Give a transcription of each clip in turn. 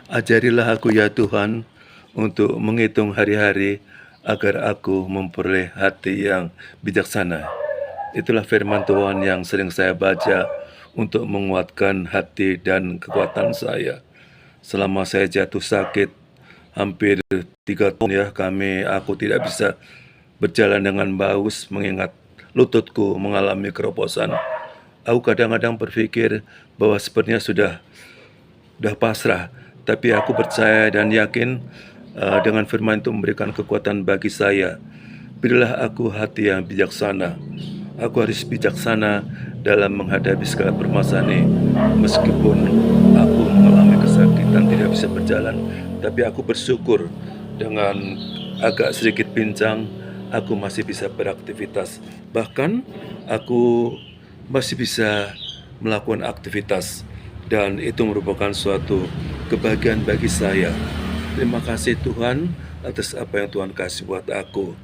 Ajarilah aku ya Tuhan untuk menghitung hari-hari agar aku memperoleh hati yang bijaksana. Itulah firman Tuhan yang sering saya baca untuk menguatkan hati dan kekuatan saya. Selama saya jatuh sakit, hampir 3 tahun ya aku tidak bisa berjalan dengan bagus mengingat lututku mengalami keroposan. Aku kadang-kadang berpikir bahwa sepertinya sudah pasrah, tapi aku percaya dan yakin dengan firman itu memberikan kekuatan bagi saya. Berilah aku hati yang bijaksana. Aku harus bijaksana dalam menghadapi segala permasalahan ini. Meskipun aku mengalami kesakitan tidak bisa berjalan, tapi aku bersyukur dengan agak sedikit pincang, aku masih bisa beraktivitas. Bahkan aku masih bisa melakukan aktivitas dan itu merupakan suatu kebahagiaan bagi saya. Terima kasih Tuhan atas apa yang Tuhan kasih buat aku.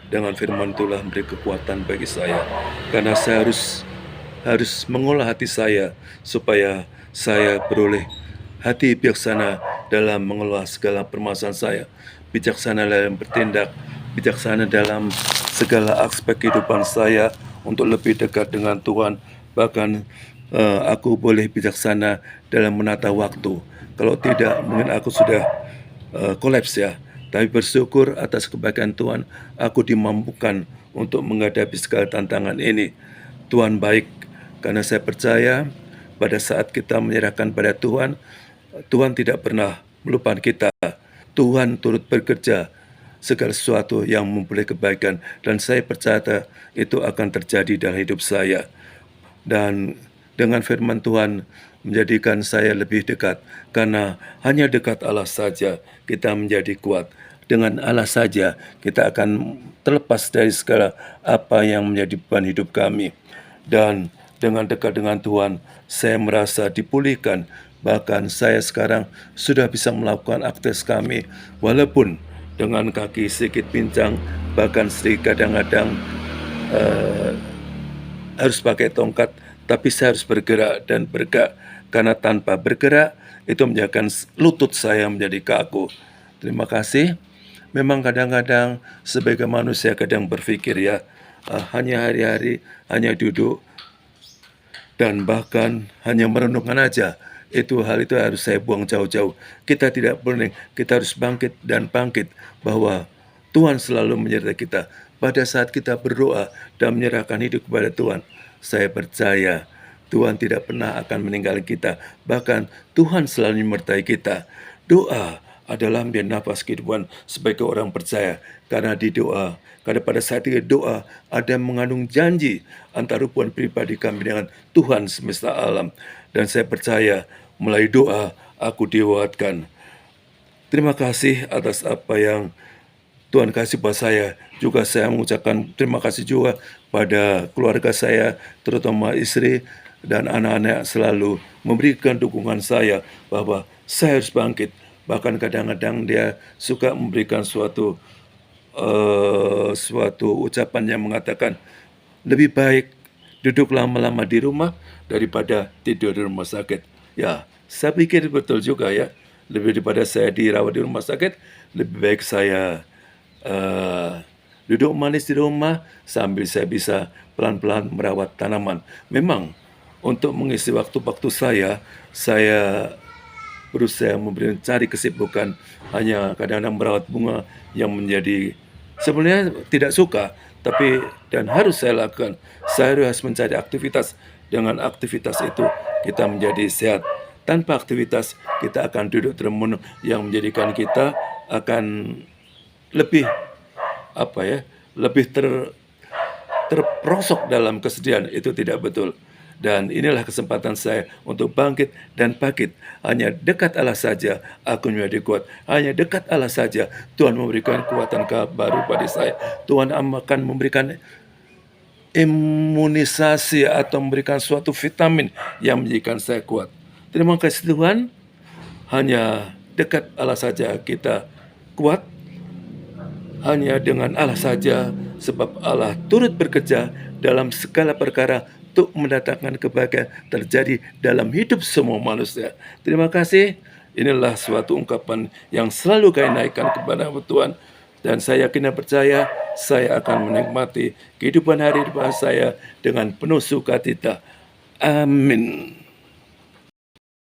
Dengan firman itulah memberi kekuatan bagi saya. Karena saya harus mengolah hati saya supaya saya beroleh hati bijaksana dalam mengelola segala permasalahan saya. Bijaksana dalam bertindak, bijaksana dalam segala aspek kehidupan saya untuk lebih dekat dengan Tuhan. Bahkan aku boleh bijaksana dalam menata waktu. Kalau tidak, mungkin aku sudah kolaps ya. Tapi bersyukur atas kebaikan Tuhan, aku dimampukan untuk menghadapi segala tantangan ini. Tuhan baik, karena saya percaya pada saat kita menyerahkan pada Tuhan, Tuhan tidak pernah melupakan kita. Tuhan turut bekerja segala sesuatu yang memperoleh kebaikan, dan saya percaya itu akan terjadi dalam hidup saya. Dan dengan firman Tuhan menjadikan saya lebih dekat, karena hanya dekat Allah saja kita menjadi kuat. Dengan Allah saja kita akan terlepas dari segala apa yang menjadi beban hidup kami. Dan dengan dekat dengan Tuhan, saya merasa dipulihkan. Bahkan saya sekarang sudah bisa melakukan aktivitas kami, walaupun dengan kaki sedikit pincang, bahkan sedikit kadang-kadang harus pakai tongkat, tapi saya harus bergerak dan bergerak, karena tanpa bergerak itu menjadikan lutut saya menjadi kaku. Terima kasih. Memang kadang-kadang sebagai manusia kadang berpikir ya, hanya hari-hari hanya duduk dan bahkan hanya merenungkan aja. Hal itu harus saya buang jauh-jauh. Kita tidak boleh, kita harus bangkit dan bangkit bahwa Tuhan selalu menyertai kita. Pada saat kita berdoa dan menyerahkan hidup kepada Tuhan, saya percaya Tuhan tidak pernah akan meninggalkan kita. Bahkan Tuhan selalu menyertai kita. Doa adalah ambil nafas kehidupan sebagai orang percaya. Karena di doa, karena pada saat itu doa ada mengandung janji antara hubungan pribadi kami dengan Tuhan semesta alam. Dan saya percaya melalui doa aku dikuatkan. Terima kasih atas apa yang Tuhan kasih buat saya. Juga saya mengucapkan terima kasih juga pada keluarga saya, terutama istri dan anak-anak selalu memberikan dukungan saya bahwa saya harus bangkit. Bahkan kadang-kadang dia suka memberikan suatu ucapan yang mengatakan lebih baik duduk lama-lama di rumah daripada tidur di rumah sakit. Ya, saya pikir betul juga ya. Lebih daripada saya dirawat di rumah sakit, lebih baik saya duduk manis di rumah sambil saya bisa pelan-pelan merawat tanaman. Memang untuk mengisi waktu-waktu saya berusaha cari kesibukan, hanya kadang-kadang merawat bunga yang menjadi sebenarnya tidak suka, tapi dan harus saya lakukan. Saya harus mencari aktivitas. Dengan aktivitas itu kita menjadi sehat. Tanpa aktivitas kita akan duduk termenung yang menjadikan kita akan lebih lebih terperosok dalam kesedihan. Itu tidak betul. Dan inilah kesempatan saya untuk bangkit dan bangkit. Hanya dekat Allah saja aku menjadi kuat. Hanya dekat Allah saja Tuhan memberikan kekuatan baru pada saya. Tuhan akan memberikan imunisasi atau memberikan suatu vitamin yang menjadikan saya kuat. Terima kasih Tuhan. Hanya dekat Allah saja kita kuat. Hanya dengan Allah saja, sebab Allah turut bekerja dalam segala perkara untuk mendatangkan kebaikan terjadi dalam hidup semua manusia. Terima kasih. Inilah suatu ungkapan yang selalu kami naikkan kepada Tuhan. Dan saya yakin dan percaya saya akan menikmati kehidupan hari depan saya dengan penuh sukacita. Amin.